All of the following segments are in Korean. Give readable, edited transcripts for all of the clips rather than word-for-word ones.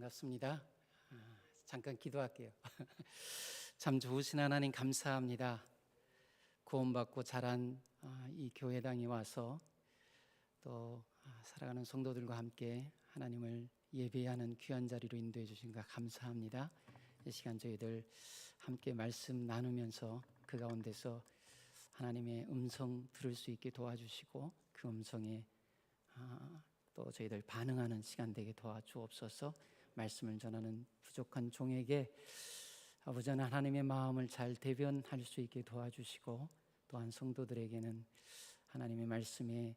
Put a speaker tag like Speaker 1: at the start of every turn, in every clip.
Speaker 1: 반갑습니다. 잠깐 기도할게요. 참 좋으신 하나님 감사합니다. 구원받고 자란 이 교회당에 와서 또 살아가는 성도들과 함께 하나님을 예배하는 귀한 자리로 인도해 주신 것 감사합니다. 이 시간 저희들 함께 말씀 나누면서 그 가운데서 하나님의 음성 들을 수 있게 도와주시고 그 음성에 또 저희들 반응하는 시간 되게 도와주옵소서. 말씀을 전하는 부족한 종에게 아버지 하나님의 마음을 잘 대변할 수 있게 도와주시고 또한 성도들에게는 하나님의 말씀에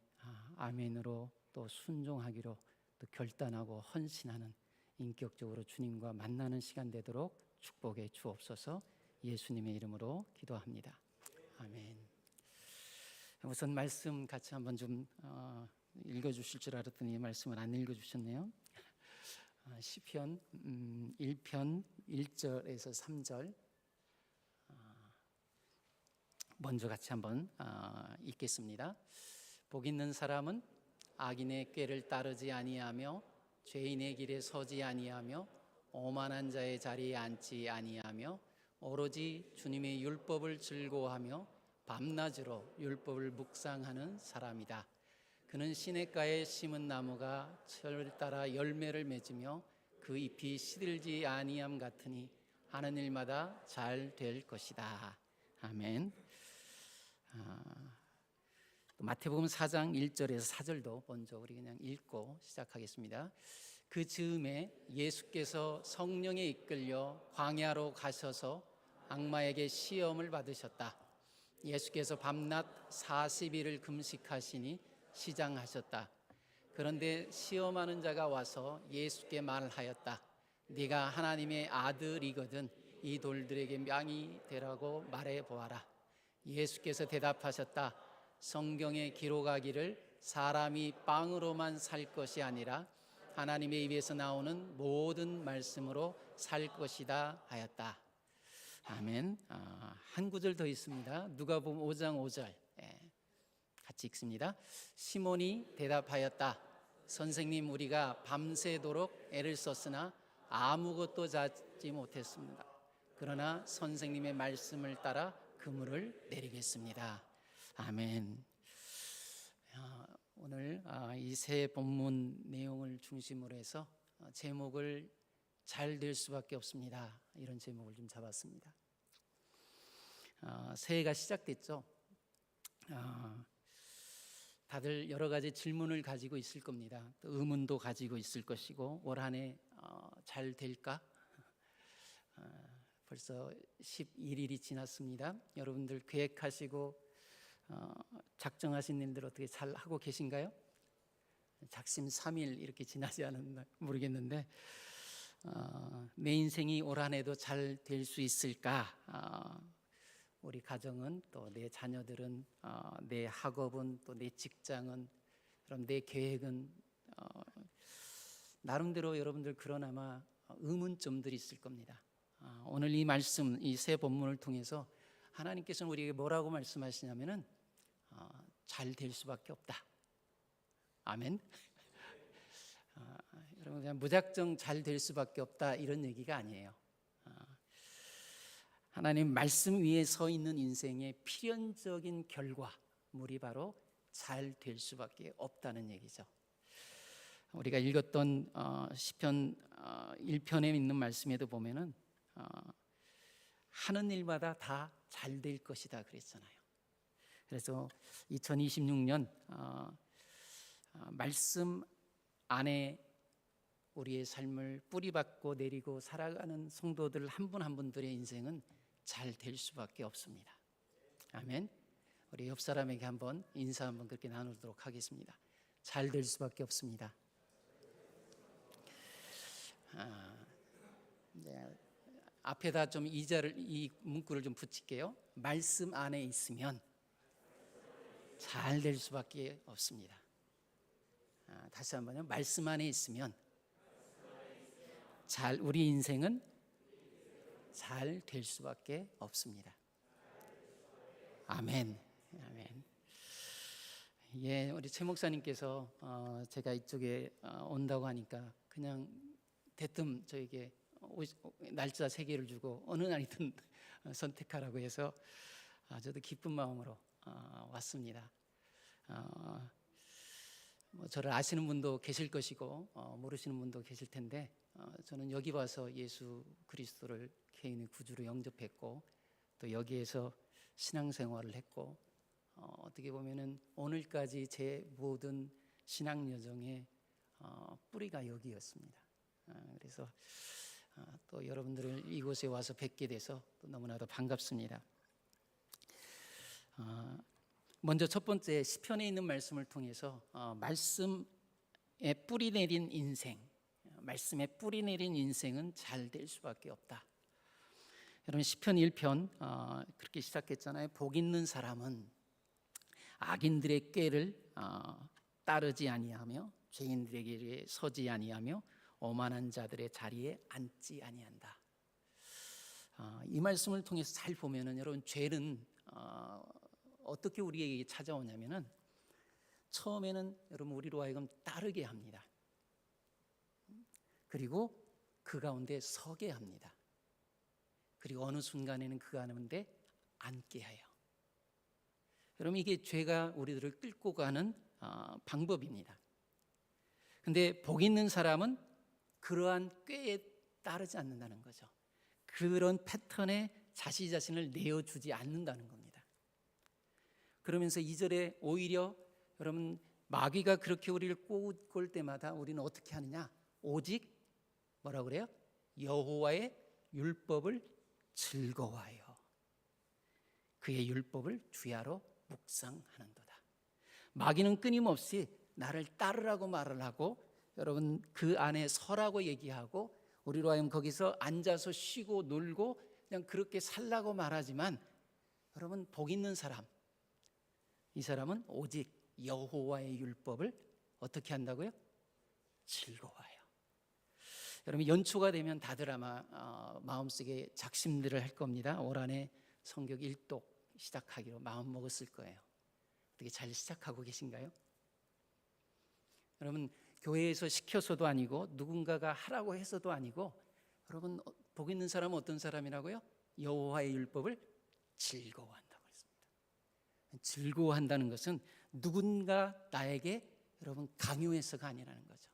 Speaker 1: 아멘으로 또 순종하기로 또 결단하고 헌신하는 인격적으로 주님과 만나는 시간 되도록 축복해 주옵소서. 예수님의 이름으로 기도합니다. 아멘. 우선 말씀 같이 한번 좀 읽어주실 줄 알았더니 말씀을 안 읽어주셨네요. 시편 1편 1절에서 3절 먼저 같이 한번 읽겠습니다. 복 있는 사람은 악인의 꾀를 따르지 아니하며 죄인의 길에 서지 아니하며 오만한 자의 자리에 앉지 아니하며 오로지 주님의 율법을 즐거워하며 밤낮으로 율법을 묵상하는 사람이다. 그는 시냇가에 심은 나무가 철을 따라 열매를 맺으며 그 잎이 시들지 아니함 같으니 하는 일마다 잘 될 것이다. 아멘. 마태복음 4장 1절에서 4절도 먼저 우리 그냥 읽고 시작하겠습니다. 그 즈음에 예수께서 성령에 이끌려 광야로 가셔서 악마에게 시험을 받으셨다. 예수께서 밤낮 40일을 금식하시니 시장하셨다. 그런데 시험하는 자가 와서 예수께 말하였다. 네가 하나님의 아들이거든 이 돌들에게 빵이 되라고 말해 보아라. 예수께서 대답하셨다. 성경에 기록하기를 사람이 빵으로만 살 것이 아니라 하나님의 입에서 나오는 모든 말씀으로 살 것이다 하였다. 아멘. 한 구절 더 있습니다. 누가복음 5장 5절 같이 읽습니다. 시몬이 대답하였다. 선생님, 우리가 밤새도록 애를 썼으나 아무것도 잡지 못했습니다. 그러나 선생님의 말씀을 따라 그물을 내리겠습니다. 아멘. 오늘 이 새 본문 내용을 중심으로 해서 제목을 잘 될 수밖에 없습니다. 이런 제목을 좀 잡았습니다. 새해가 시작됐죠. 다들 여러 가지 질문을 가지고 있을 겁니다. 또 의문도 가지고 있을 것이고 올 한 해 잘 될까? 벌써 11일이 지났습니다. 여러분들 계획하시고 작정하신 일들 어떻게 잘 하고 계신가요? 작심 3일 이렇게 지나지 않았나 모르겠는데 내 인생이 올 한 해도 잘 될 수 있을까? 우리 가정은 또 내 자녀들은 내 학업은 또 내 직장은 그럼 내 계획은 나름대로 여러분들 그러나마 의문점들이 있을 겁니다. 오늘 이 말씀 이 새 본문을 통해서 하나님께서는 우리에게 뭐라고 말씀하시냐면은 잘 될 수밖에 없다. 아멘. 여러분 그냥 무작정 잘 될 수밖에 없다 이런 얘기가 아니에요. 하나님 말씀 위에 서 있는 인생의 필연적인 결과물이 바로 잘 될 수밖에 없다는 얘기죠. 우리가 읽었던 시편 1편에 있는 말씀에도 보면은 하는 일마다 다 잘 될 것이다 그랬잖아요. 그래서 2026년 말씀 안에 우리의 삶을 뿌리박고 내리고 살아가는 성도들 한 분 한 분들의 인생은 잘 될 수밖에 없습니다. 아멘. 우리 옆 사람에게 한번 인사 한번 그렇게 나누도록 하겠습니다. 잘 될 수밖에 없습니다. 앞에다 좀 이 문구를 좀 붙일게요. 말씀 안에 있으면 잘 될 수밖에 없습니다. 다시 한번요. 말씀 안에 있으면 우리 인생은 잘 될 수밖에 없습니다. 아멘. 아멘. 예, 우리 최 목사님께서 제가 이쪽에 온다고 하니까 그냥 대뜸 저에게 날짜 3개를 주고 어느 날이든 선택하라고 해서 저도 기쁜 마음으로 왔습니다. 저를 아시는 분도 계실 것이고 모르시는 분도 계실 텐데 저는 여기 와서 예수 그리스도를 개인의 구주로 영접했고 또 여기에서 신앙생활을 했고 어떻게 보면은 오늘까지 제 모든 신앙 여정의 뿌리가 여기였습니다. 그래서 또 여러분들을 이곳에 와서 뵙게 돼서 또 너무나도 반갑습니다. 먼저 첫 번째 시편에 있는 말씀을 통해서 말씀에 뿌리 내린 인생, 말씀에 뿌리 내린 인생은 잘 될 수밖에 없다. 여러분 시편 1편 그렇게 시작했잖아요. 복 있는 사람은 악인들의 꾀를 따르지 아니하며 죄인들의 길에 서지 아니하며 오만한 자들의 자리에 앉지 아니한다. 이 말씀을 통해서 잘 보면은 여러분 죄는 어떻게 우리에게 찾아오냐면은 처음에는 여러분 우리로 하여금 따르게 합니다. 그리고 그 가운데 서게 합니다. 그리고 어느 순간에는 그 가운데 앉게 해요. 여러분 이게 죄가 우리들을 끌고 가는 방법입니다. 근데 복 있는 사람은 그러한 꾀에 따르지 않는다는 거죠. 그런 패턴에 자신을 내어주지 않는다는 겁니다. 그러면서 2절에 오히려 여러분 마귀가 그렇게 우리를 꼬을 때마다 우리는 어떻게 하느냐? 오직 뭐라고 그래요? 여호와의 율법을 즐거워하여 그의 율법을 주야로 묵상하는도다. 마귀는 끊임없이 나를 따르라고 말을 하고 여러분 그 안에 서라고 얘기하고 우리로 하여금 거기서 앉아서 쉬고 놀고 그냥 그렇게 살라고 말하지만 여러분 복 있는 사람, 이 사람은 오직 여호와의 율법을 어떻게 한다고요? 즐거워해요. 여러분 연초가 되면 다들 아마 마음속에 작심들을 할 겁니다. 올 한해 성경 1독 시작하기로 마음 먹었을 거예요. 어떻게 잘 시작하고 계신가요? 여러분 교회에서 시켜서도 아니고 누군가가 하라고 해서도 아니고 여러분 복 있는 사람은 어떤 사람이라고요? 여호와의 율법을 즐거워한다고 했습니다. 즐거워한다는 것은 누군가 나에게 여러분 강요해서가 아니라는 거죠.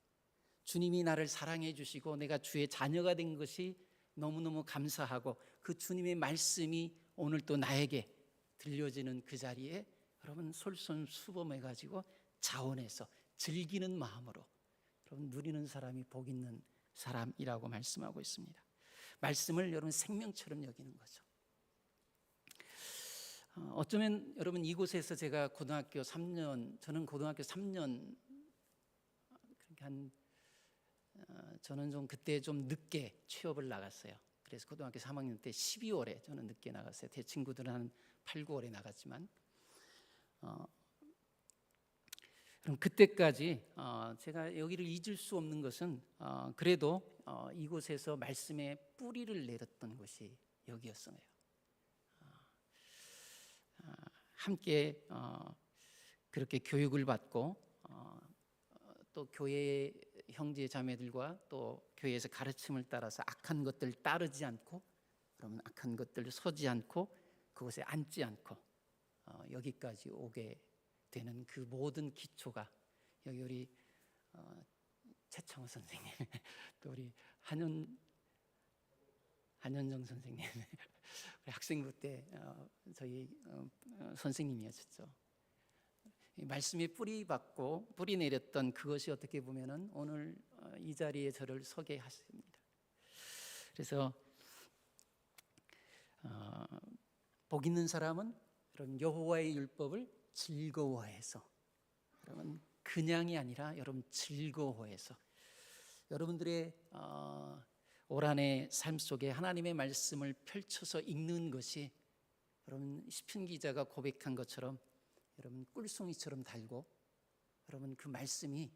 Speaker 1: 주님이 나를 사랑해 주시고 내가 주의 자녀가 된 것이 너무너무 감사하고 그 주님의 말씀이 오늘 또 나에게 들려지는 그 자리에 여러분 솔선수범해가지고 자원해서 즐기는 마음으로 여러분 누리는 사람이 복 있는 사람이라고 말씀하고 있습니다. 말씀을 여러분 생명처럼 여기는 거죠. 어쩌면 여러분 이곳에서 제가 고등학교 3년, 저는 고등학교 3년 저는 좀 그때 좀 늦게 취업을 나갔어요. 그래서 고등학교 3학년 때 12월에 저는 늦게 나갔어요. 제 친구들은 한 8, 9월에 나갔지만 그럼 그때까지 제가 여기를 잊을 수 없는 것은 그래도 이곳에서 말씀의 뿌리를 내렸던 곳이 여기였어요. 함께 그렇게 교육을 받고 또 교회의 형제 자매들과 또 교회에서 가르침을 따라서 악한 것들 따르지 않고 그러면 악한 것들 서지 않고 그곳에 앉지 않고 여기까지 오게 되는 그 모든 기초가 여기 우리 최창호 선생님 또 우리 한현정 선생님 우리 학생부 때 저희 선생님이었죠. 말씀에 뿌리 받고 뿌리 내렸던 그것이 어떻게 보면은 오늘 이 자리에 저를 서게 하십니다. 그래서 복 있는 사람은 여러분 여호와의 율법을 즐거워해서 여러분 그냥이 아니라 여러분 즐거워해서 여러분들의 올 한해 삶 속에 하나님의 말씀을 펼쳐서 읽는 것이 여러분 시편 기자가 고백한 것처럼 여러분 꿀송이처럼 달고 여러분 그 말씀이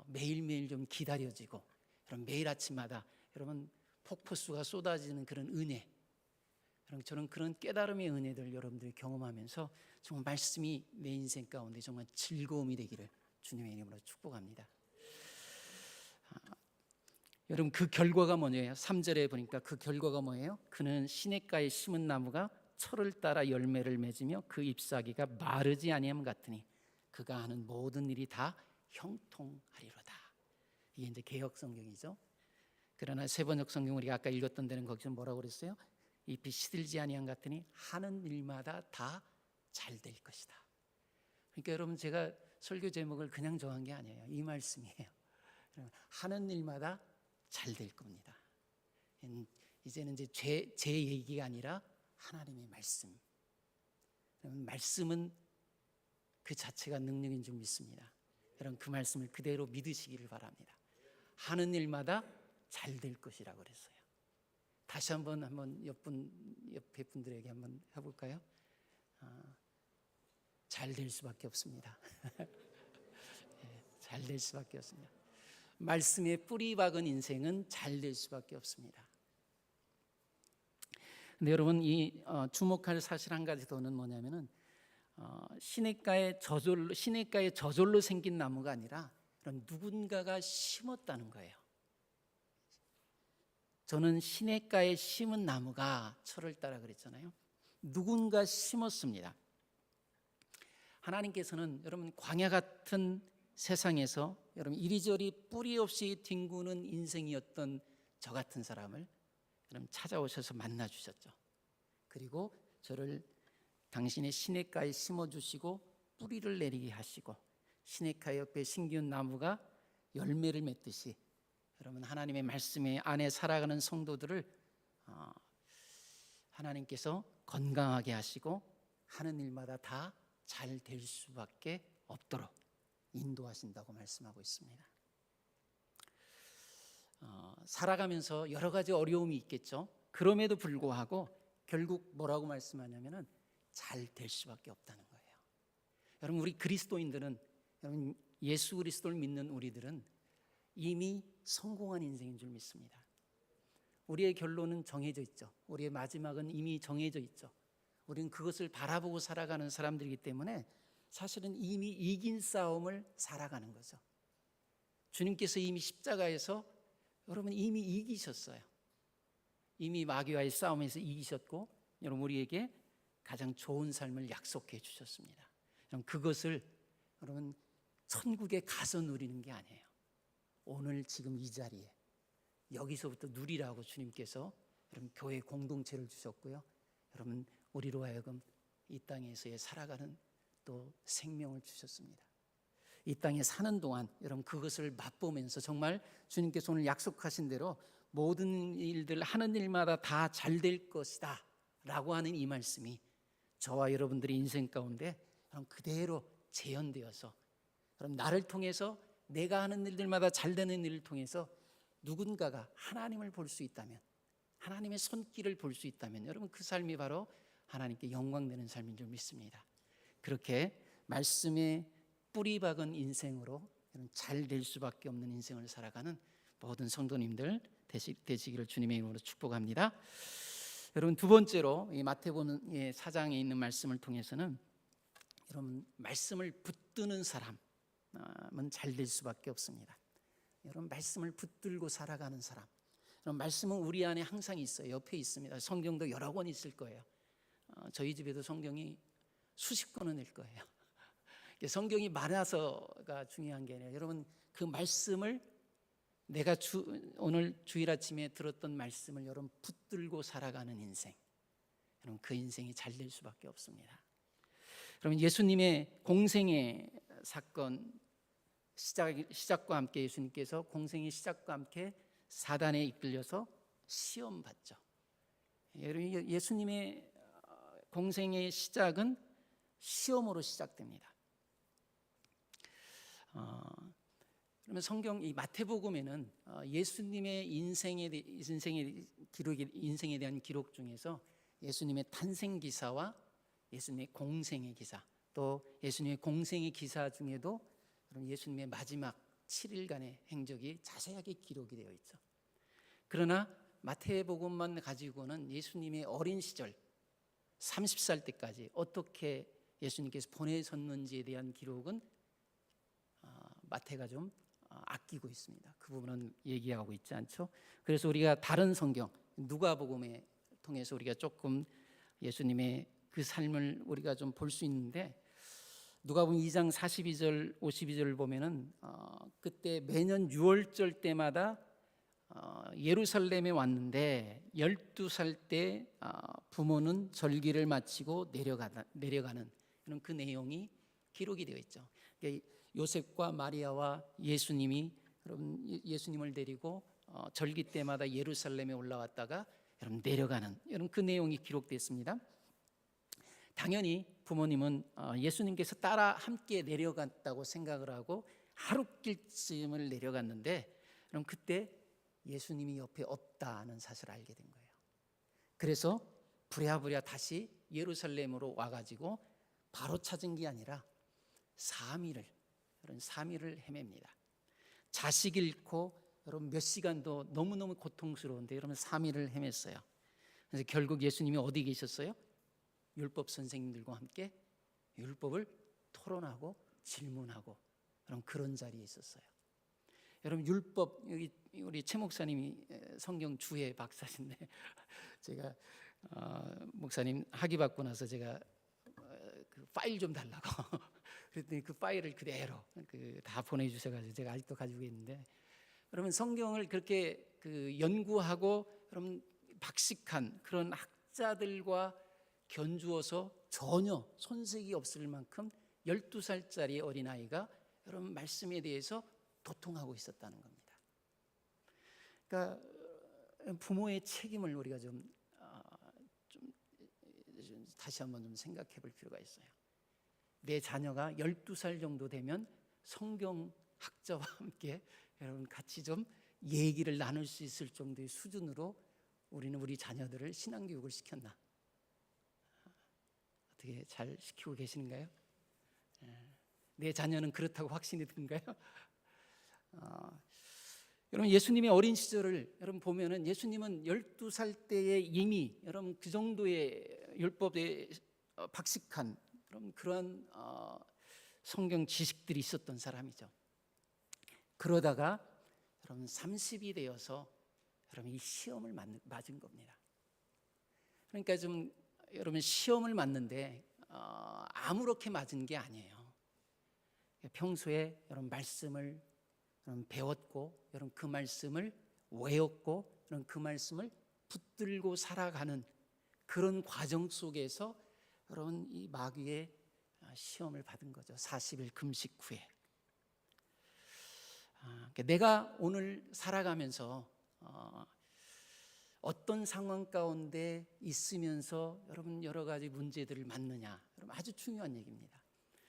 Speaker 1: 매일매일 좀 기다려지고 여러분 매일 아침마다 여러분 폭포수가 쏟아지는 그런 은혜 여러분 저는 그런 깨달음의 은혜들 여러분들이 경험하면서 정말 말씀이 내 인생 가운데 정말 즐거움이 되기를 주님의 이름으로 축복합니다. 여러분 그 결과가 뭐냐요? 3절에 보니까 그 결과가 뭐예요? 그는 시냇가에 심은 나무가 철을 따라 열매를 맺으며 그 잎사귀가 마르지 아니함 같으니 그가 하는 모든 일이 다 형통하리로다. 이게 이제 개역 성경이죠. 그러나 세번역 성경 우리가 아까 읽었던 데는 거기서 뭐라고 그랬어요? 잎이 시들지 아니함 같으니 하는 일마다 다 잘 될 것이다. 그러니까 여러분 제가 설교 제목을 그냥 정한 게 아니에요. 이 말씀이에요. 하는 일마다 잘 될 겁니다. 이제는 이제 제 얘기가 아니라 하나님의 말씀. 말씀은 그 자체가 능력인 줄 믿습니다. 여러분 그 말씀을 그대로 믿으시기를 바랍니다. 하는 일마다 잘 될 것이라고 그랬어요. 다시 한번 옆에 분들에게 한번 해볼까요? 잘 될 수밖에 없습니다. 잘 될 수밖에 없습니다. 말씀에 뿌리 박은 인생은 잘 될 수밖에 없습니다. 근데 여러분 이 주목할 사실 한 가지 더는 뭐냐면은 시냇가에 저절로 생긴 나무가 아니라 누군가가 심었다는 거예요. 저는 시냇가에 심은 나무가 철을 따라 그랬잖아요. 누군가 심었습니다. 하나님께서는 여러분 광야 같은 세상에서 여러분 이리저리 뿌리 없이 뒹구는 인생이었던 저 같은 사람을 여러분 찾아오셔서 만나 주셨죠. 그리고 저를 당신의 시냇가에 심어주시고 뿌리를 내리게 하시고 시냇가 옆에 심기운 나무가 열매를 맺듯이 여러분 하나님의 말씀에 안에 살아가는 성도들을 하나님께서 건강하게 하시고 하는 일마다 다 잘 될 수밖에 없도록 인도하신다고 말씀하고 있습니다. 살아가면서 여러 가지 어려움이 있겠죠. 그럼에도 불구하고 결국 뭐라고 말씀하냐면은 잘 될 수밖에 없다는 거예요. 여러분 우리 그리스도인들은 여러분 예수 그리스도를 믿는 우리들은 이미 성공한 인생인 줄 믿습니다. 우리의 결론은 정해져 있죠. 우리의 마지막은 이미 정해져 있죠. 우리는 그것을 바라보고 살아가는 사람들이기 때문에 사실은 이미 이긴 싸움을 살아가는 거죠. 주님께서 이미 십자가에서 여러분 이미 이기셨어요. 이미 마귀와의 싸움에서 이기셨고 여러분 우리에게 가장 좋은 삶을 약속해 주셨습니다. 여러분 그것을 여러분 천국에 가서 누리는 게 아니에요. 오늘 지금 이 자리에 여기서부터 누리라고 주님께서 여러분 교회 공동체를 주셨고요. 여러분 우리로 하여금 이 땅에서의 살아가는 또 생명을 주셨습니다. 이 땅에 사는 동안 여러분 그것을 맛보면서 정말 주님께서 오늘 약속하신 대로 모든 일들 하는 일마다 다 잘 될 것이다 라고 하는 이 말씀이 저와 여러분들의 인생 가운데 그대로 재현되어서 그럼 나를 통해서 내가 하는 일들마다 잘 되는 일을 통해서 누군가가 하나님을 볼 수 있다면 하나님의 손길을 볼 수 있다면 여러분 그 삶이 바로 하나님께 영광되는 삶인 줄 믿습니다. 그렇게 말씀에 뿌리 박은 인생으로 잘 될 수밖에 없는 인생을 살아가는 모든 성도님들 되시기를 주님의 이름으로 축복합니다. 여러분 두 번째로 이 마태복음 4장에 있는 말씀을 통해서는 여러분 말씀을 붙드는 사람은 잘 될 수밖에 없습니다. 여러분 말씀을 붙들고 살아가는 사람, 여러분 말씀은 우리 안에 항상 있어요. 옆에 있습니다. 성경도 여러 권 있을 거예요. 저희 집에도 성경이 수십 권은 될 거예요. 성경이 많아서가 중요한 게 아니라 여러분 그 말씀을 내가 오늘 주일 아침에 들었던 말씀을 여러분 붙들고 살아가는 인생, 여러분 그 인생이 잘 될 수밖에 없습니다. 여러분 예수님의 공생의 사건 시작과 함께 예수님께서 공생의 시작과 함께 사단에 이끌려서 시험 받죠. 여러분 예수님의 공생의 시작은 시험으로 시작됩니다. 그러면 성경 이 마태복음에는 예수님의 인생에 대한 기록 중에서 예수님의 탄생 기사와 예수님의 공생의 기사, 또 예수님의 공생의 기사 중에도 예수님의 마지막 7일간의 행적이 자세하게 기록이 되어 있죠. 그러나 마태복음만 가지고는 예수님의 어린 시절 30살 때까지 어떻게 예수님께서 보내셨는지에 대한 기록은 마태가 좀 아끼고 있습니다. 그 부분은 얘기하고 있지 않죠. 그래서 우리가 다른 성경 누가복음에 통해서 우리가 조금 예수님의 그 삶을 우리가 좀 볼 수 있는데, 누가복음 2장 42절 52절을 보면은 그때 매년 6월절 때마다 예루살렘에 왔는데 12살 때 부모는 절기를 마치고 내려가는 이런 그 내용이 기록이 되어 있죠. 그러니까 요셉과 마리아와 예수님이 여러분 예수님을 데리고 절기 때마다 예루살렘에 올라왔다가 여러분 내려가는 이런 그 내용이 기록됐습니다. 당연히 부모님은 예수님께서 따라 함께 내려갔다고 생각을 하고 하룻길쯤을 내려갔는데, 그럼 그때 예수님이 옆에 없다는 사실을 알게 된 거예요. 그래서 부랴부랴 다시 예루살렘으로 와가지고 바로 찾은 게 아니라 3일을 헤맵니다. 자식 잃고 여러분 몇 시간도 너무너무 고통스러운데 여러분 3일을 헤맸어요. 그래서 결국 예수님이 어디 계셨어요? 율법 선생님들과 함께 율법을 토론하고 질문하고 그런 자리에 있었어요. 여러분 율법, 여기 우리 최 목사님이 성경 주의 박사신데 제가 목사님 학위 받고 나서 제가 그 파일 좀 달라고 그랬더니 그 파일을 그대로 다 보내주셔가지고 제가 아직도 가지고 있는데, 여러분 성경을 그렇게 연구하고 여러분 박식한 그런 학자들과 견주어서 전혀 손색이 없을 만큼 12살짜리 어린아이가 여러분 말씀에 대해서 도통하고 있었다는 겁니다. 그러니까 부모의 책임을 우리가 좀 다시 한번 좀 생각해 볼 필요가 있어요. 내 자녀가 12살 정도 되면 성경 학자와 함께 여러분 같이 좀 얘기를 나눌 수 있을 정도의 수준으로 우리는 우리 자녀들을 신앙교육을 시켰나? 어떻게 잘 시키고 계시는가요? 내 자녀는 그렇다고 확신이 든가요? 여러분 예수님의 어린 시절을 여러분 보면은 예수님은 12살 때에 이미 여러분 그 정도의 율법에 박식한 그런 성경 지식들이 있었던 사람이죠. 그러다가 여러분 30이 되어서 여러분 이 시험을 맞은 겁니다. 그러니까 좀 여러분 시험을 맞는데 아무렇게 맞은 게 아니에요. 평소에 여러분 말씀을 여러분 배웠고 여러분 그 말씀을 외웠고 여러분 그 말씀을 붙들고 살아가는 그런 과정 속에서 여러분 이 마귀의 시험을 받은 거죠. 40일 금식 후에. 내가 오늘 살아가면서 어떤 상황 가운데 있으면서 여러분 여러 가지 문제들을 만느냐, 여러분 아주 중요한 얘기입니다.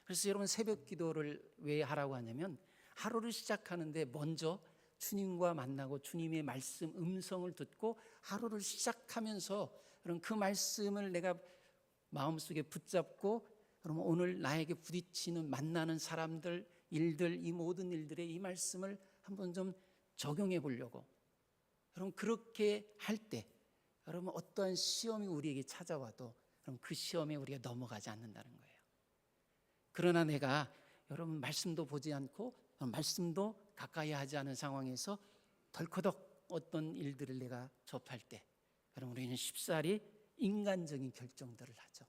Speaker 1: 그래서 여러분 새벽 기도를 왜 하라고 하냐면, 하루를 시작하는데 먼저 주님과 만나고 주님의 말씀 음성을 듣고 하루를 시작하면서 여러분 그 말씀을 내가 마음속에 붙잡고 여러분 오늘 나에게 부딪히는 만나는 사람들, 일들, 이 모든 일들의 이 말씀을 한번 좀 적용해 보려고, 여러분 그렇게 할 때 여러분 어떠한 시험이 우리에게 찾아와도 여러분 그 시험에 우리가 넘어가지 않는다는 거예요. 그러나 내가 여러분 말씀도 보지 않고 말씀도 가까이 하지 않은 상황에서 덜커덕 어떤 일들을 내가 접할 때 여러분 우리는 쉽사리 인간적인 결정들을 하죠.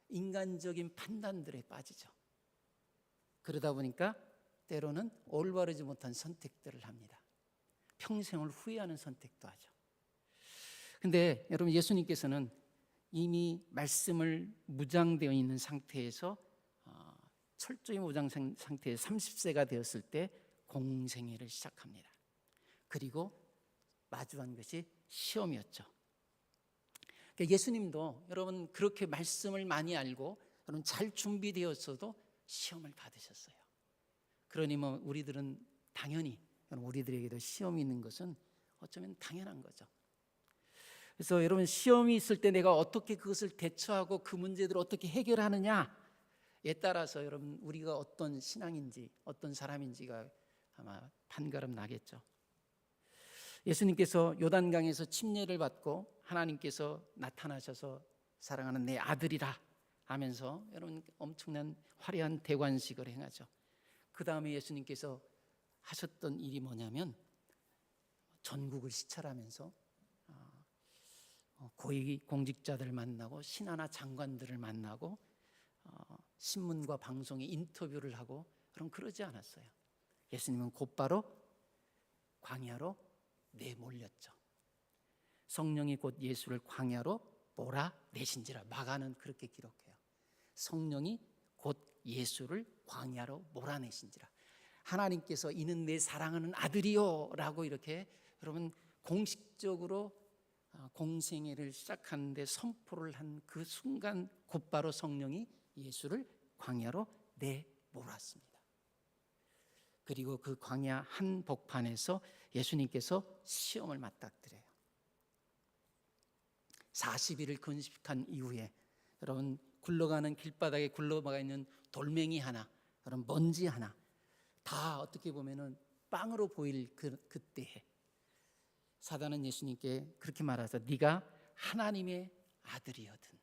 Speaker 1: 인간적인 판단들에 빠지죠. 그러다 보니까 때로는 올바르지 못한 선택들을 합니다. 평생을 후회하는 선택도 하죠. 근데 여러분 예수님께서는 이미 말씀을 무장되어 있는 상태에서 철저히 무장 상태에서 30세가 되었을 때 공생애를 시작합니다. 그리고 마주한 것이 시험이었죠. 그러니까 예수님도 여러분 그렇게 말씀을 많이 알고 여러분 잘 준비되었어도 시험을 받으셨어요. 그러니 뭐 우리들은 당연히 우리들에게도 시험이 있는 것은 어쩌면 당연한 거죠. 그래서 여러분 시험이 있을 때 내가 어떻게 그것을 대처하고 그 문제들을 어떻게 해결하느냐에 따라서 여러분 우리가 어떤 신앙인지 어떤 사람인지가 아마 판가름 나겠죠. 예수님께서 요단강에서 침례를 받고 하나님께서 나타나셔서 사랑하는 내 아들이라 하면서 여러분 엄청난 화려한 대관식을 행하죠. 그 다음에 예수님께서 하셨던 일이 뭐냐면 전국을 시찰하면서 고위 공직자들 만나고 신하나 장관들을 만나고 신문과 방송에 인터뷰를 하고 그러지 않았어요. 예수님은 곧바로 광야로 내몰렸죠. 성령이 곧 예수를 광야로 몰아내신지라. 마가는 그렇게 기록해요. 성령이 곧 예수를 광야로 몰아내신지라. 하나님께서 이는 내 사랑하는 아들이요 라고 이렇게 여러분 공식적으로 공생애를 시작하는데 선포를 한 그 순간 곧바로 성령이 예수를 광야로 내몰았습니다. 그리고 그 광야 한복판에서 예수님께서 시험을 맞닥뜨려요. 40일을 금식한 이후에 여러분 굴러가는 길바닥에 굴러가 있는 돌멩이 하나, 여러분 먼지 하나 다 어떻게 보면은 빵으로 보일 그때에 사단은 예수님께 그렇게 말하죠. 네가 하나님의 아들이거든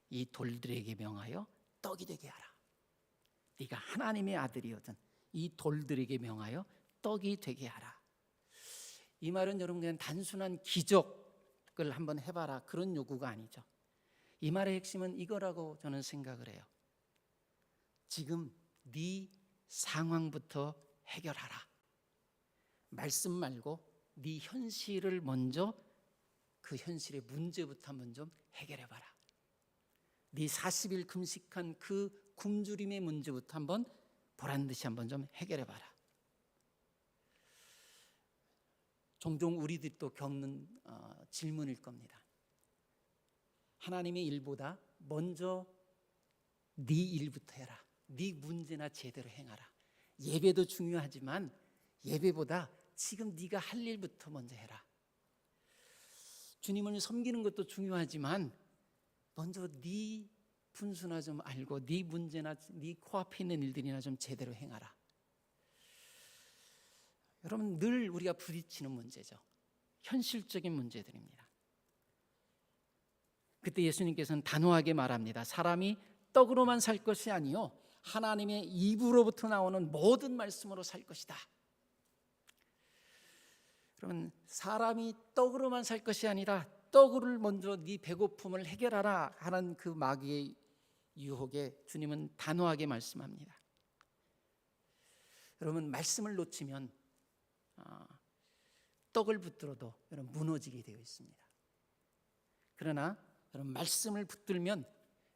Speaker 1: 이 돌들에게 명하여 떡이 되게 하라. 네가 하나님의 아들이거든 이 돌들에게 명하여 떡이 되게 하라. 이 말은 여러분 그냥 단순한 기적을 한번 해봐라 그런 요구가 아니죠. 이 말의 핵심은 이거라고 저는 생각을 해요. 지금 네 상황부터 해결하라. 말씀 말고 네 현실을 먼저 그 현실의 문제부터 한번 좀 해결해봐라. 네 40일 금식한 그 굶주림의 문제부터 한번 보란듯이 한번 좀 해결해봐라. 종종 우리들이 또 겪는 질문일 겁니다. 하나님의 일보다 먼저 네 일부터 해라. 네 문제나 제대로 행하라. 예배도 중요하지만 예배보다 지금 네가 할 일부터 먼저 해라. 주님을 섬기는 것도 중요하지만 먼저 네 분수나 좀 알고 네 문제나 네 코앞에 있는 일들이나 좀 제대로 행하라. 여러분 늘 우리가 부딪히는 문제죠. 현실적인 문제들입니다. 그때 예수님께서는 단호하게 말합니다. 사람이 떡으로만 살 것이 아니요 하나님의 입으로부터 나오는 모든 말씀으로 살 것이다. 그러면 사람이 떡으로만 살 것이 아니라 떡을 먼저 네 배고픔을 해결하라 하는 그 마귀의 유혹에 주님은 단호하게 말씀합니다. 여러분 말씀을 놓치면 떡을 붙들어도 여러분 무너지게 되어 있습니다. 그러나 여러분 말씀을 붙들면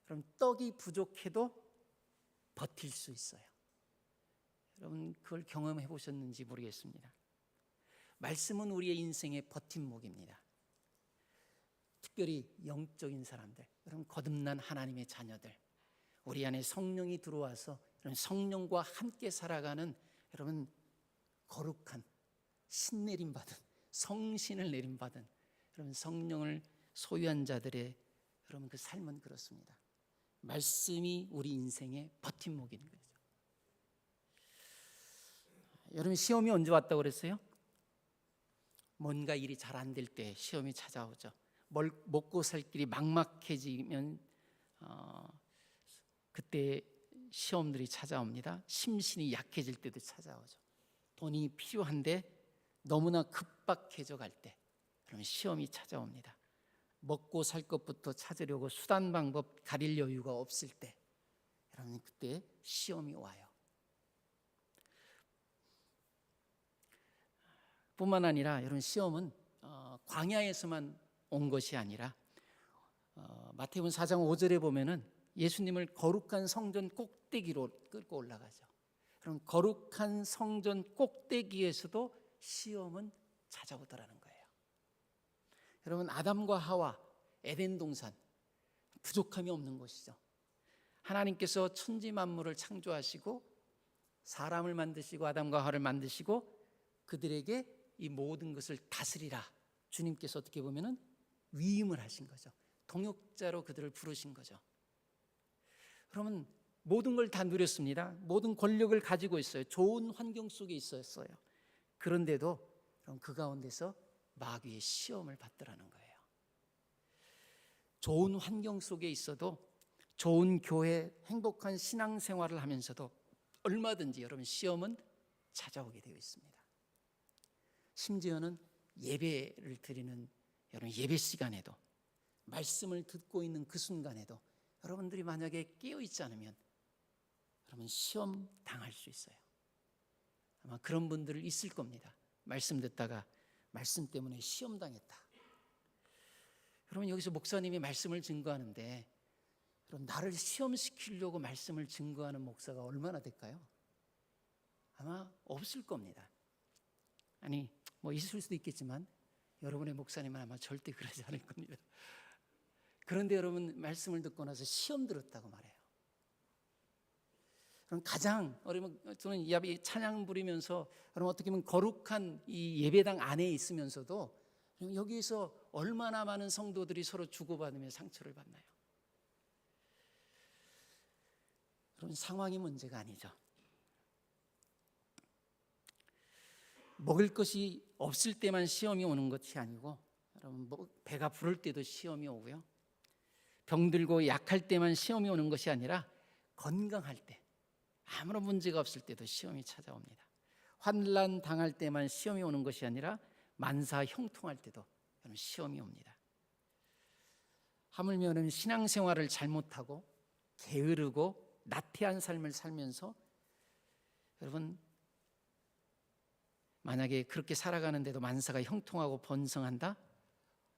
Speaker 1: 여러분 떡이 부족해도 버틸 수 있어요. 여러분 그걸 경험해 보셨는지 모르겠습니다. 말씀은 우리의 인생의 버팀목입니다. 특별히 영적인 사람들, 여러분 거듭난 하나님의 자녀들, 우리 안에 성령이 들어와서 성령과 함께 살아가는 여러분 거룩한 신내림 받은 성신을 내림 받은 여러분 성령을 소유한 자들의 여러분 그 삶은 그렇습니다. 말씀이 우리 인생의 버팀목인 거죠. 여러분 시험이 언제 왔다고 그랬어요? 뭔가 일이 잘 안 될 때 시험이 찾아오죠. 먹고 살 길이 막막해지면 그때 시험들이 찾아옵니다. 심신이 약해질 때도 찾아오죠. 돈이 필요한데 너무나 급박해져 갈 때 그러면 시험이 찾아옵니다. 먹고 살 것부터 찾으려고 수단 방법 가릴 여유가 없을 때 여러분 그때 시험이 와요. 뿐만 아니라 여러분 시험은 광야에서만 온 것이 아니라 마태복음 4장 5절에 보면은 예수님을 거룩한 성전 꼭대기로 끌고 올라가죠. 그럼 거룩한 성전 꼭대기에서도 시험은 찾아오더라는 거예요. 여러분 아담과 하와 에덴 동산 부족함이 없는 곳이죠. 하나님께서 천지 만물을 창조하시고 사람을 만드시고 아담과 하와를 만드시고 그들에게 이 모든 것을 다스리라. 주님께서 어떻게 보면은 위임을 하신 거죠. 동역자로 그들을 부르신 거죠. 그러면 모든 걸 다 누렸습니다. 모든 권력을 가지고 있어요. 좋은 환경 속에 있었어요. 그런데도 그 가운데서 마귀의 시험을 받더라는 거예요. 좋은 환경 속에 있어도 좋은 교회, 행복한 신앙생활을 하면서도 얼마든지 여러분 시험은 찾아오게 되어 있습니다. 심지어는 예배를 드리는 여러분 예배 시간에도, 말씀을 듣고 있는 그 순간에도 여러분들이 만약에 깨어있지 않으면 여러분 시험 당할 수 있어요. 아마 그런 분들 있을 겁니다. 말씀 듣다가 말씀 때문에 시험 당했다. 여러분 여기서 목사님이 말씀을 증거하는데 여러분 나를 시험시키려고 말씀을 증거하는 목사가 얼마나 될까요? 아마 없을 겁니다. 아니 뭐 있을 수도 있겠지만 여러분의 목사님은 아마 절대 그러지 않을 겁니다. 그런데 여러분 말씀을 듣고 나서 시험 들었다고 말해요. 그럼 가장 저는 이 찬양 부리면서 여러분 어떻게 보면 거룩한 이 예배당 안에 있으면서도 여기에서 얼마나 많은 성도들이 서로 주고받으며 상처를 받나요? 여러분 상황이 문제가 아니죠. 먹을 것이 없을 때만 시험이 오는 것이 아니고 여러분 배가 부를 때도 시험이 오고요. 병들고 약할 때만 시험이 오는 것이 아니라 건강할 때, 아무런 문제가 없을 때도 시험이 찾아옵니다. 환난 당할 때만 시험이 오는 것이 아니라 만사 형통할 때도 여러분 시험이 옵니다. 하물며 신앙생활을 잘못하고 게으르고 나태한 삶을 살면서 여러분 만약에 그렇게 살아가는데도 만사가 형통하고 번성한다?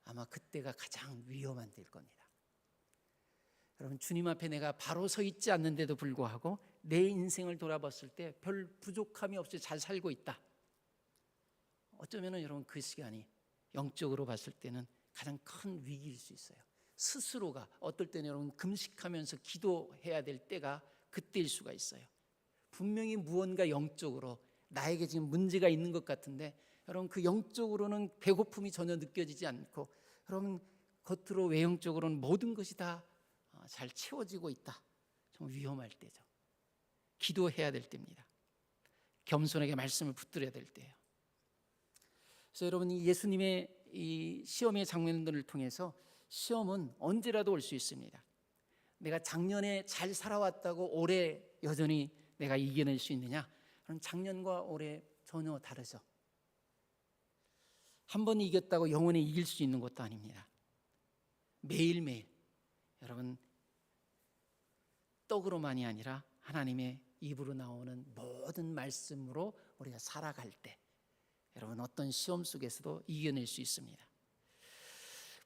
Speaker 1: 아마 그때가 가장 위험한 때일 겁니다. 여러분 주님 앞에 내가 바로 서 있지 않는데도 불구하고 내 인생을 돌아봤을 때 별 부족함이 없이 잘 살고 있다. 어쩌면 여러분 그 시간이 영적으로 봤을 때는 가장 큰 위기일 수 있어요. 스스로가 어떨 때는 여러분 금식하면서 기도해야 될 때가 그때일 수가 있어요. 분명히 무언가 영적으로 나에게 지금 문제가 있는 것 같은데 여러분 그 영적으로는 배고픔이 전혀 느껴지지 않고 여러분 겉으로 외형적으로는 모든 것이 다 잘 채워지고 있다. 정말 위험할 때죠. 기도해야 될 때입니다. 겸손하게 말씀을 붙들어야 될 때예요. 그래서 여러분 이 예수님의 이 시험의 장면들을 통해서 시험은 언제라도 올 수 있습니다. 내가 작년에 잘 살아왔다고 올해 여전히 내가 이겨낼 수 있느냐? 그럼 작년과 올해 전혀 다르죠. 한 번 이겼다고 영원히 이길 수 있는 것도 아닙니다. 매일매일 여러분 떡으로만이 아니라 하나님의 입으로 나오는 모든 말씀으로 우리가 살아갈 때 여러분 어떤 시험 속에서도 이겨낼 수 있습니다.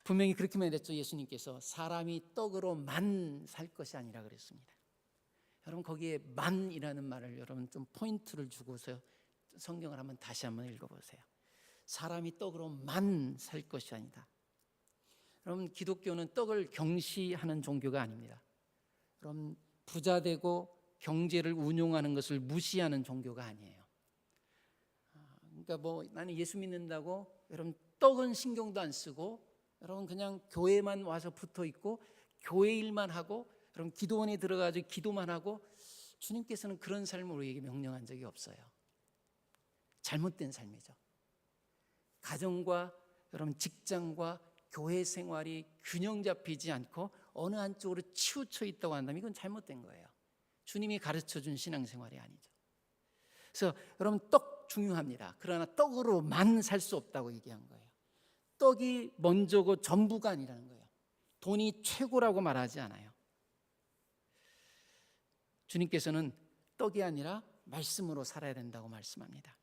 Speaker 1: 분명히 그렇게 말했죠. 예수님께서 사람이 떡으로만 살 것이 아니라 그랬습니다. 여러분 거기에 만이라는 말을 여러분 좀 포인트를 주고서 성경을 다시 한번 읽어보세요. 사람이 떡으로만 살 것이 아니다. 여러분 기독교는 떡을 경시하는 종교가 아닙니다. 여러분 부자 되고 경제를 운용하는 것을 무시하는 종교가 아니에요. 그러니까 나는 예수 믿는다고 여러분 떡은 신경도 안 쓰고 여러분 그냥 교회만 와서 붙어 있고 교회 일만 하고 여러분 기도원에 들어가서 기도만 하고 주님께서는 그런 삶을 우리에게 명령한 적이 없어요. 잘못된 삶이죠. 가정과 여러분 직장과 교회 생활이 균형 잡히지 않고 어느 한쪽으로 치우쳐 있다고 한다면 이건 잘못된 거예요. 주님이 가르쳐준 신앙생활이 아니죠. 그래서 여러분 떡 중요합니다. 그러나 떡으로만 살 수 없다고 얘기한 거예요. 떡이 먼저고 전부가 아니라는 거예요. 돈이 최고라고 말하지 않아요. 주님께서는 떡이 아니라 말씀으로 살아야 된다고 말씀합니다.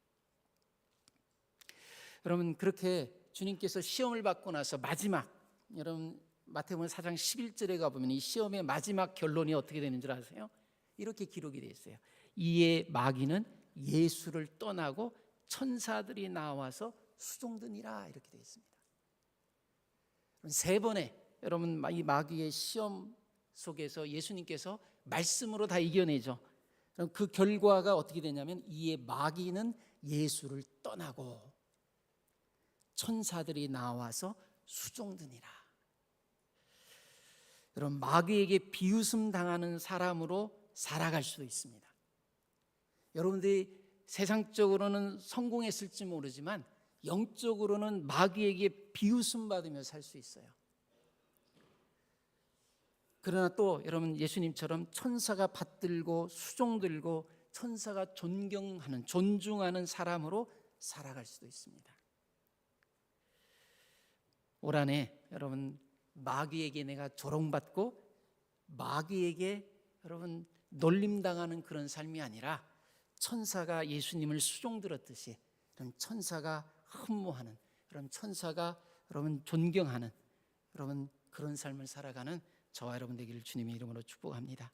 Speaker 1: 여러분 그렇게 주님께서 시험을 받고 나서 마지막 여러분 마태복음 4장 11절에 가보면 이 시험의 마지막 결론이 어떻게 되는 줄 아세요? 이렇게 기록이 되어 있어요. 이에 마귀는 예수를 떠나고 천사들이 나와서 수종드니라 이렇게 되어 있습니다. 세 번의 여러분 이 마귀의 시험 속에서 예수님께서 말씀으로 다 이겨내죠. 그럼 그 결과가 어떻게 되냐면 이에 마귀는 예수를 떠나고 천사들이 나와서 수종드니라. 여러분 마귀에게 비웃음 당하는 사람으로 살아갈 수도 있습니다. 여러분들이 세상적으로는 성공했을지 모르지만 영적으로는 마귀에게 비웃음 받으며 살 수 있어요. 그러나 또 여러분 예수님처럼 천사가 받들고 수종들고 천사가 존경하는, 존중하는 사람으로 살아갈 수도 있습니다. 올 한해 여러분 마귀에게 내가 조롱받고 마귀에게 여러분 놀림당하는 그런 삶이 아니라 천사가 예수님을 수종들었듯이 그런 천사가 흠모하는, 그런 천사가 여러분 존경하는 여러분 그런 삶을 살아가는 저와 여러분 되기를 주님의 이름으로 축복합니다.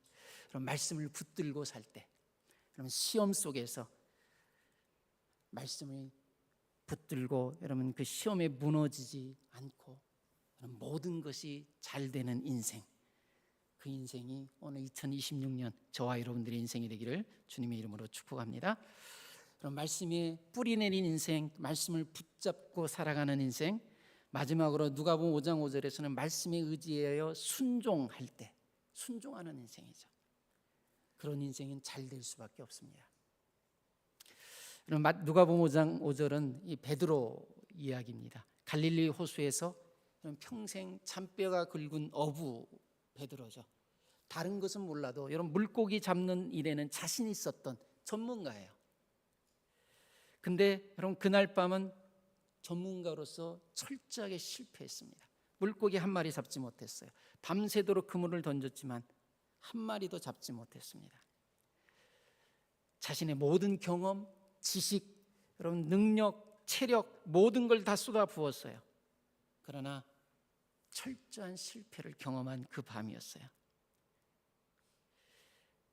Speaker 1: 그럼 말씀을 붙들고 살 때, 그러면 시험 속에서 말씀을 붙들고 여러분 그 시험에 무너지지 않고 모든 것이 잘 되는 인생, 그 인생이 오늘 2026년 저와 여러분들의 인생이 되기를 주님의 이름으로 축복합니다. 그럼 말씀에 뿌리 내린 인생, 말씀을 붙잡고 살아가는 인생, 마지막으로 누가복음 5장 5절에서는 말씀에 의지하여 순종할 때, 순종하는 인생이죠. 그런 인생은 잘 될 수밖에 없습니다. 누가복음 5장 5절은 이 베드로 이야기입니다. 갈릴리 호수에서 평생 잔뼈가 굵은 어부 베드로죠. 다른 것은 몰라도 여러분 물고기 잡는 일에는 자신 있었던 전문가예요. 근데 여러분 그날 밤은 전문가로서 철저하게 실패했습니다. 물고기 한 마리 잡지 못했어요. 밤새도록 그물을 던졌지만 한 마리도 잡지 못했습니다. 자신의 모든 경험, 지식, 여러분 능력, 체력 모든 걸 다 쏟아 부었어요. 그러나 철저한 실패를 경험한 그 밤이었어요.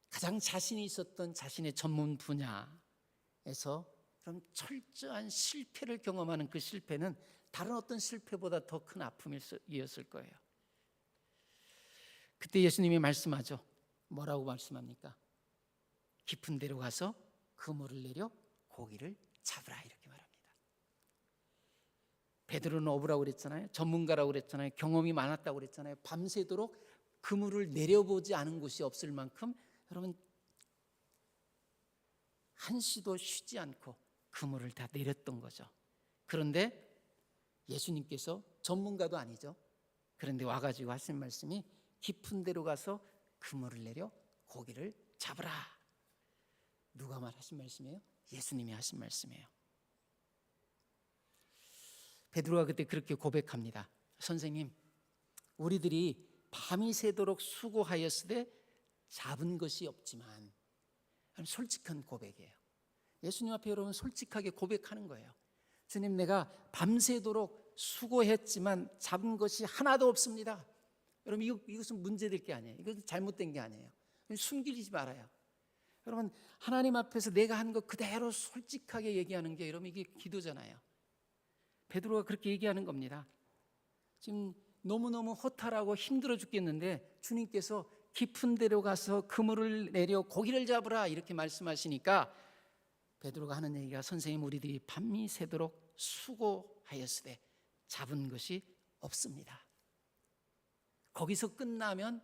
Speaker 1: 가장 자신이 있었던 자신의 전문 분야에서 그럼 철저한 실패를 경험하는 그 실패는 다른 어떤 실패보다 더 큰 아픔이었을 거예요. 그때 예수님이 말씀하죠. 뭐라고 말씀합니까? 깊은 데로 가서 그물을 내려 고기를 잡으라 이렇게 말합니다. 베드로는 어부라고 그랬잖아요. 전문가라고 그랬잖아요. 경험이 많았다고 그랬잖아요. 밤새도록 그물을 내려보지 않은 곳이 없을 만큼 여러분 한시도 쉬지 않고 그물을 다 내렸던 거죠. 그런데 예수님께서 전문가도 아니죠. 그런데 와가지고 하신 말씀이 깊은 데로 가서 그물을 내려 고기를 잡으라. 누가 말하신 말씀이에요? 예수님이 하신 말씀이에요. 베드로가 그때 그렇게 고백합니다. 선생님, 우리들이 밤이 새도록 수고하였으되 잡은 것이 없지만, 솔직한 고백이에요. 예수님 앞에 여러분 솔직하게 고백하는 거예요. 주님, 내가 밤새도록 수고했지만 잡은 것이 하나도 없습니다. 여러분 이것은 문제될 게 아니에요. 이것은 잘못된 게 아니에요. 숨기지 말아요. 여러분 하나님 앞에서 내가 한 것 그대로 솔직하게 얘기하는 게 여러분 이게 기도잖아요. 베드로가 그렇게 얘기하는 겁니다. 지금 너무너무 허탈하고 힘들어 죽겠는데 주님께서 깊은 데로 가서 그물을 내려 고기를 잡으라 이렇게 말씀하시니까 베드로가 하는 얘기가 선생님, 우리들이 밤이 새도록 수고하였으되 잡은 것이 없습니다. 거기서 끝나면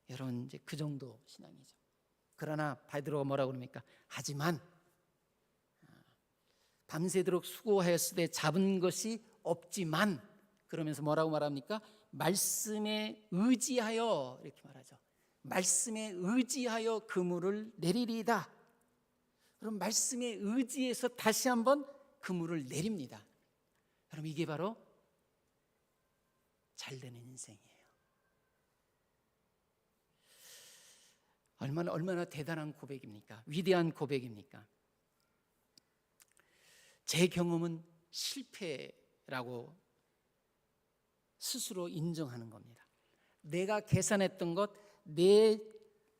Speaker 1: 여러분 이제 그 정도 신앙이죠. 그러나 베드로가 뭐라고 그럽니까? 하지만 밤새도록 수고하였으되 잡은 것이 없지만, 그러면서 뭐라고 말합니까? 말씀에 의지하여 이렇게 말하죠. 말씀에 의지하여 그물을 내리리이다. 그럼 말씀에 의지해서 다시 한번 그물을 내립니다. 그럼 이게 바로 잘 되는 인생이에요. 얼마나 대단한 고백입니까? 위대한 고백입니까? 제 경험은 실패라고 스스로 인정하는 겁니다. 내가 계산했던 것, 내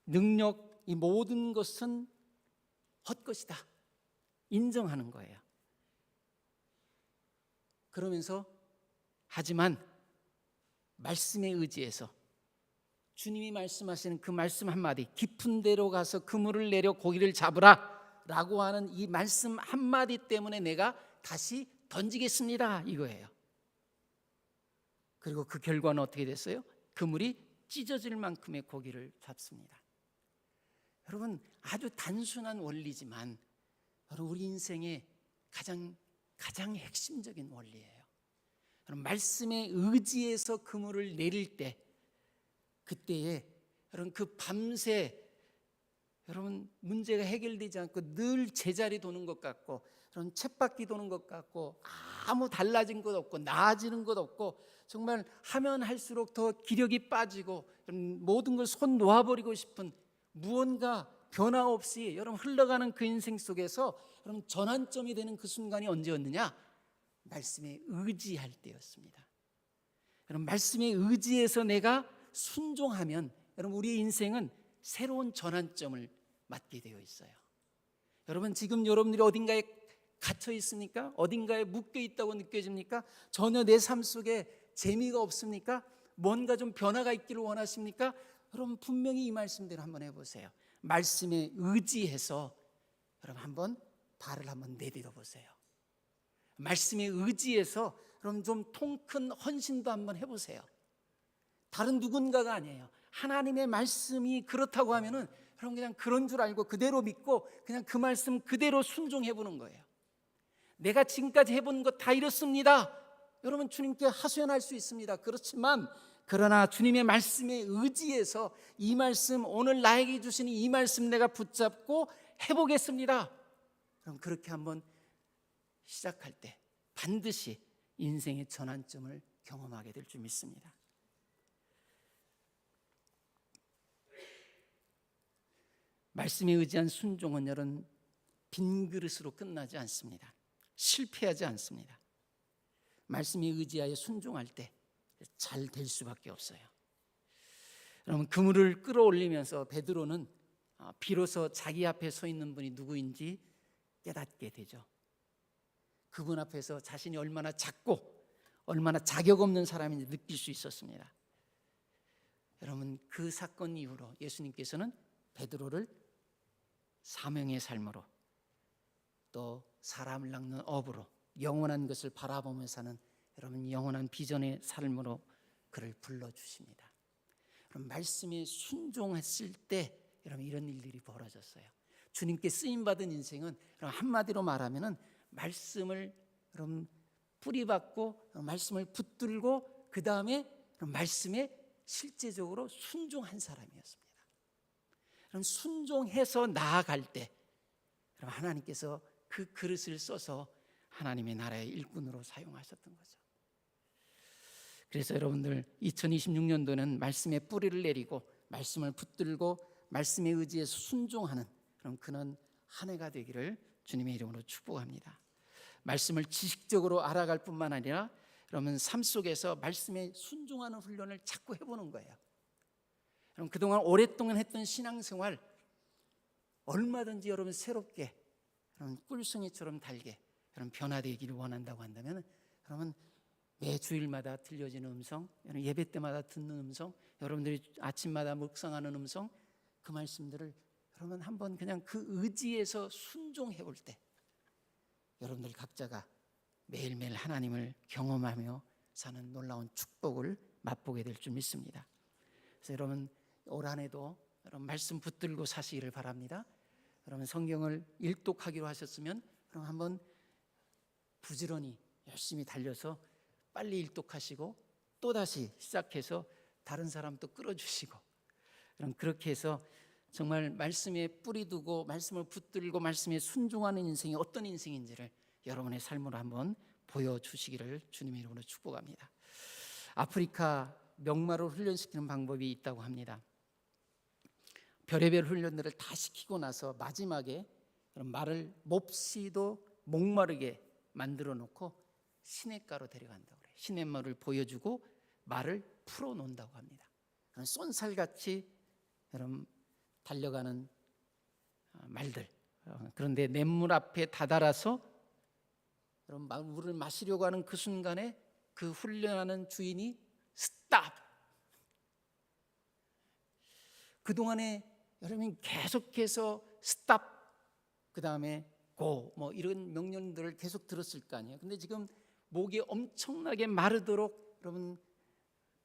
Speaker 1: 능력, 이 모든 것은 헛것이다. 인정하는 거예요. 그러면서 하지만 말씀에 의지해서 주님이 말씀하시는 그 말씀 한마디, 깊은 데로 가서 그물을 내려 고기를 잡으라 라고 하는 이 말씀 한마디 때문에 내가 다시 던지겠습니다 이거예요. 그리고 그 결과는 어떻게 됐어요? 그물이 찢어질 만큼의 고기를 잡습니다. 여러분 아주 단순한 원리지만 여러분 우리 인생의 가장 핵심적인 원리예요. 여러분 말씀에 의지해서 그물을 내릴 때, 그때에 여러분 그 밤새 여러분 문제가 해결되지 않고 늘 제자리 도는 것 같고, 그런 쳇바퀴 도는 것 같고, 아무 달라진 것 없고 나아지는 것 없고, 정말 하면 할수록 더 기력이 빠지고 모든 걸 손 놓아버리고 싶은, 무언가 변화 없이 여러분 흘러가는 그 인생 속에서 여러분 전환점이 되는 그 순간이 언제였느냐? 말씀에 의지할 때였습니다. 여러분 말씀에 의지해서 내가 순종하면 여러분 우리의 인생은 새로운 전환점을 맞게 되어 있어요. 여러분 지금 여러분들이 어딘가에 갇혀 있습니까? 어딘가에 묶여 있다고 느껴집니까? 전혀 내 삶 속에 재미가 없습니까? 뭔가 좀 변화가 있기를 원하십니까? 여러분 분명히 이 말씀대로 한번 해보세요. 말씀에 의지해서 여러분 한번 발을 한번 내딛어 보세요. 말씀에 의지해서 여러분 좀 통 큰 헌신도 한번 해보세요. 다른 누군가가 아니에요. 하나님의 말씀이 그렇다고 하면은 여러분 그냥 그런 줄 알고 그대로 믿고 그냥 그 말씀 그대로 순종해 보는 거예요. 내가 지금까지 해본 것 다 이렇습니다. 여러분 주님께 하소연할 수 있습니다. 그렇지만 그러나 주님의 말씀에 의지해서 이 말씀, 오늘 나에게 주시는 이 말씀 내가 붙잡고 해보겠습니다. 그럼 그렇게 한번 시작할 때 반드시 인생의 전환점을 경험하게 될 줄 믿습니다. 말씀에 의지한 순종은 여러분 빈 그릇으로 끝나지 않습니다. 실패하지 않습니다. 말씀에 의지하여 순종할 때 잘 될 수밖에 없어요. 여러분 그물을 끌어올리면서 베드로는 비로소 자기 앞에 서 있는 분이 누구인지 깨닫게 되죠. 그분 앞에서 자신이 얼마나 작고 얼마나 자격 없는 사람인지 느낄 수 있었습니다. 여러분 그 사건 이후로 예수님께서는 베드로를 사명의 삶으로, 또 사람을 낚는 업으로, 영원한 것을 바라보며 사는 여러분 영원한 비전의 삶으로 그를 불러주십니다. 여러분 말씀에 순종했을 때 여러분 이런 일들이 벌어졌어요. 주님께 쓰임받은 인생은 여러분 한마디로 말하면은 말씀을 여러분 뿌리박고 말씀을 붙들고 그 다음에 말씀에 실제적으로 순종한 사람이었습니다. 여러분 순종해서 나아갈 때 여러분 하나님께서 그 그릇을 써서 하나님의 나라의 일꾼으로 사용하셨던 거죠. 그래서 여러분들 2026년도는 말씀에 뿌리를 내리고 말씀을 붙들고 말씀에 의지해서 순종하는 그런 한 해가 되기를 주님의 이름으로 축복합니다. 말씀을 지식적으로 알아갈 뿐만 아니라 여러분 삶 속에서 말씀에 순종하는 훈련을 자꾸 해보는 거예요. 여러분 그동안 오랫동안 했던 신앙생활 얼마든지 여러분 새롭게 여러분 꿀송이처럼 달게 여러분 변화되기를 원한다고 한다면 여러분 매 주일마다 들려지는 음성, 예배 때마다 듣는 음성, 여러분들이 아침마다 묵상하는 음성, 그 말씀들을 여러분 한번 그냥 그 의지에서 순종해 볼 때 여러분들 각자가 매일매일 하나님을 경험하며 사는 놀라운 축복을 맛보게 될 줄 믿습니다. 그래서 여러분 올 한 해도 여러분 말씀 붙들고 사시기를 바랍니다. 여러분 성경을 일독하기로 하셨으면 그럼 한번 부지런히 열심히 달려서 빨리 일독하시고 또다시 시작해서 다른 사람도 끌어주시고 그럼 그렇게 해서 정말 말씀에 뿌리 두고 말씀을 붙들고 말씀에 순종하는 인생이 어떤 인생인지를 여러분의 삶으로 한번 보여주시기를 주님의 이름으로 축복합니다. 아프리카 명마를 훈련시키는 방법이 있다고 합니다. 별의별 훈련들을 다 시키고 나서 마지막에 말을 몹시도 목마르게 만들어 놓고 시냇가로 데려간다고 그래요. 시냇물을 보여주고 말을 풀어놓는다고 합니다. 쏜살같이 여러분 달려가는 말들. 그런데 냇물 앞에 다다라서 여러분 물을 마시려고 하는 그 순간에 그 훈련하는 주인이 스탑. 그동안에 여러분 계속해서 스탑, 그 다음에 고 뭐 이런 명령들을 계속 들었을 거 아니에요. 근데 지금 목이 엄청나게 마르도록 여러분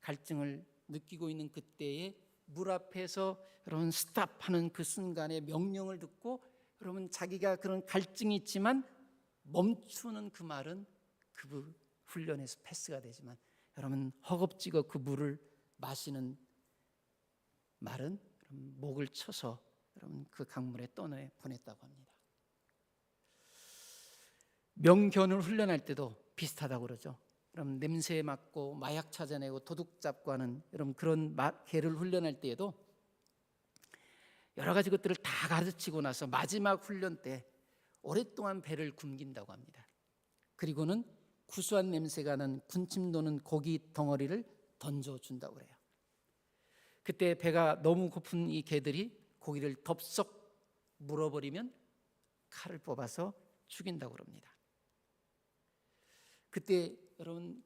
Speaker 1: 갈증을 느끼고 있는 그때에 물 앞에서 여러분 스탑하는 그 순간에 명령을 듣고 여러분 자기가 그런 갈증이 있지만 멈추는 그 말은 그 훈련에서 패스가 되지만 여러분 허겁지겁 그 물을 마시는 말은 목을 쳐서 여러분 그 강물에 떠내 보냈다고 합니다. 명견을 훈련할 때도 비슷하다고 그러죠. 여러분 냄새 맡고 마약 찾아내고 도둑 잡고 하는 여러분 그런 개를 훈련할 때에도 여러 가지 것들을 다 가르치고 나서 마지막 훈련 때 오랫동안 배를 굶긴다고 합니다. 그리고는 구수한 냄새가 나는 군침 도는 고기 덩어리를 던져준다고 그래요. 그때 배가 너무 고픈 이 개들이 고기를 덥석 물어버리면 칼을 뽑아서 죽인다고 그럽니다. 그때 여러분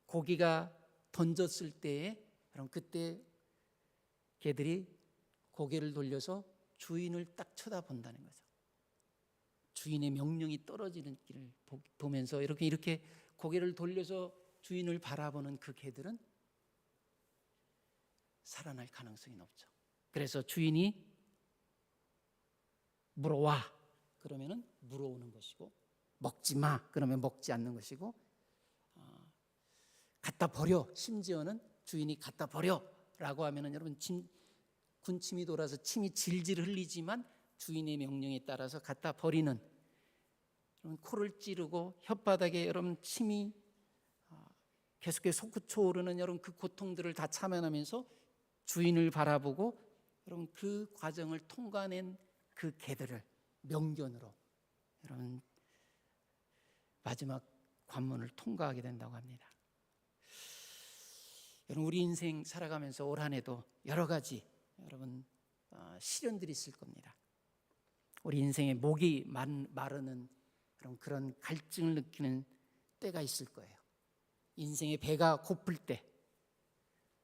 Speaker 1: 고기가 던졌을 때에 여러분 그때 개들이 고개를 돌려서 주인을 딱 쳐다본다는 거죠. 주인의 명령이 떨어지는 길을 보면서 이렇게 고개를 돌려서 주인을 바라보는 그 개들은 살아날 가능성이 높죠. 그래서 주인이 물어와 그러면은 물어오는 것이고, 먹지 마 그러면 먹지 않는 것이고, 갖다 버려, 심지어는 주인이 갖다 버려라고 하면은 여러분 군침이 돌아서 침이 질질 흘리지만 주인의 명령에 따라서 갖다 버리는, 여러분 코를 찌르고 혓바닥에 여러분 침이 계속해서 솟구쳐 오르는 여러분 그 고통들을 다 참아내면서 주인을 바라보고 여러분 그 과정을 통과낸 그 개들을 명견으로 여러분 마지막 관문을 통과하게 된다고 합니다. 여러분 우리 인생 살아가면서 올 한 해도 여러 가지 여러분 시련들이 있을 겁니다. 우리 인생에 목이 마르는 그런 갈증을 느끼는 때가 있을 거예요. 인생의 배가 고플 때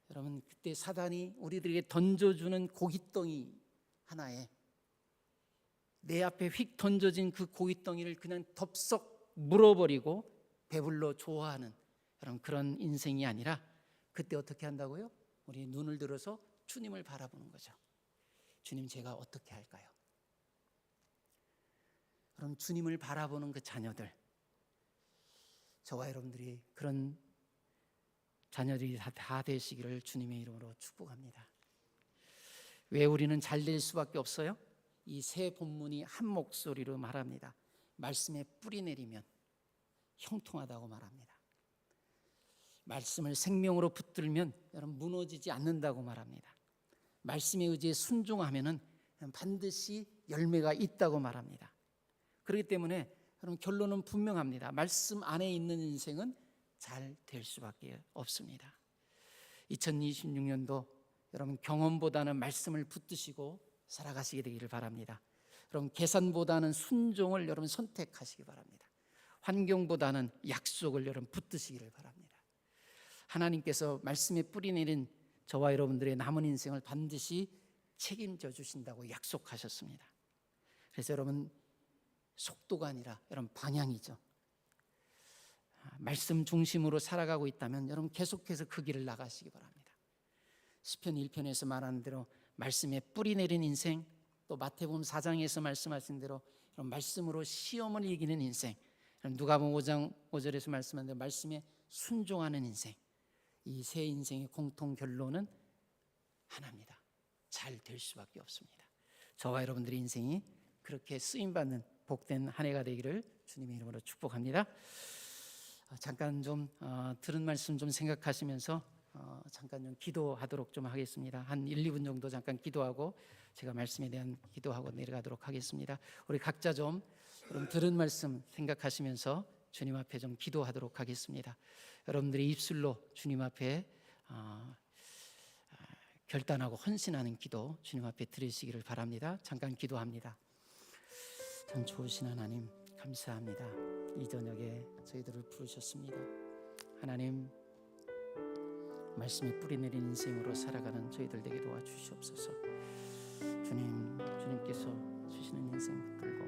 Speaker 1: 여러분 그때 사단이 우리들에게 던져주는 고깃덩이 하나에 내 앞에 휙 던져진 그 고깃덩이를 그냥 덥석 물어버리고 배불러 좋아하는 그런 인생이 아니라 그때 어떻게 한다고요? 우리 눈을 들어서 주님을 바라보는 거죠. 주님 제가 어떻게 할까요? 그럼 주님을 바라보는 그 자녀들, 저와 여러분들이 그런 자녀들이 다 되시기를 주님의 이름으로 축복합니다. 왜 우리는 잘 될 수밖에 없어요? 이 세 본문이 한 목소리로 말합니다. 말씀에 뿌리 내리면 형통하다고 말합니다. 말씀을 생명으로 붙들면 여러분 무너지지 않는다고 말합니다. 말씀에 의지해 순종하면은 반드시 열매가 있다고 말합니다. 그렇기 때문에 여러분 결론은 분명합니다. 말씀 안에 있는 인생은 잘 될 수밖에 없습니다. 2026년도 여러분 경험보다는 말씀을 붙드시고 살아가시게 되기를 바랍니다. 여러분 계산보다는 순종을 여러분 선택하시기 바랍니다. 환경보다는 약속을 여러분 붙드시기를 바랍니다. 하나님께서 말씀에 뿌리 내린 저와 여러분들의 남은 인생을 반드시 책임져 주신다고 약속하셨습니다. 그래서 여러분 속도가 아니라 여러분 방향이죠. 말씀 중심으로 살아가고 있다면 여러분 계속해서 그 길을 나가시기 바랍니다. 시편 1편에서 말하는 대로 말씀에 뿌리 내린 인생, 또 마태복음 4장에서 말씀하신 대로 여러분 말씀으로 시험을 이기는 인생, 누가복음 5장 5절에서 말씀한 대로 말씀에 순종하는 인생, 이 세 인생의 공통 결론은 하나입니다. 잘 될 수밖에 없습니다. 저와 여러분들의 인생이 그렇게 쓰임받는 복된 한 해가 되기를 주님의 이름으로 축복합니다. 잠깐 좀 들은 말씀 좀 생각하시면서 잠깐 좀 기도하도록 좀 하겠습니다. 한 1, 2분 정도 잠깐 기도하고 제가 말씀에 대한 기도하고 내려가도록 하겠습니다. 우리 각자 좀 들은 말씀 생각하시면서 주님 앞에 좀 기도하도록 하겠습니다. 여러분들의 입술로 주님 앞에 결단하고 헌신하는 기도 주님 앞에 드리시기를 바랍니다. 잠깐 기도합니다. 참 좋으신 하나님 감사합니다. 이 저녁에 저희들을 부르셨습니다. 하나님 말씀에 뿌리 내린 인생으로 살아가는 저희들 되게 도와주시옵소서. 주님께서 주시는 인생 붙들고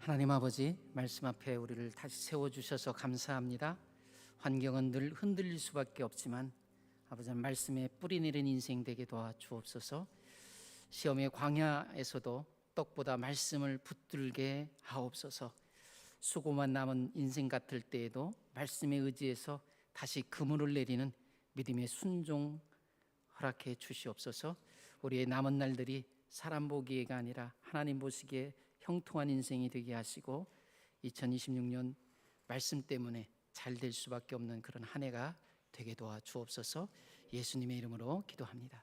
Speaker 1: 하나님 아버지, 말씀 앞에 우리를 다시 세워주셔서 감사합니다. 환경은 늘 흔들릴 수밖에 없지만 아버지, 말씀에 뿌리 내린 인생 되게 도와 주옵소서. 시험의 광야에서도 떡보다 말씀을 붙들게 하옵소서. 수고만 남은 인생 같을 때에도 말씀에 의지해서 다시 그물을 내리는 믿음의 순종 허락해 주시옵소서. 우리의 남은 날들이 사람 보기에가 아니라 하나님 보시기에 형통한 인생이 되게 하시고 2026년 말씀 때문에 잘 될 수밖에 없는 그런 한 해가 되게 도와 주옵소서. 예수님의 이름으로 기도합니다.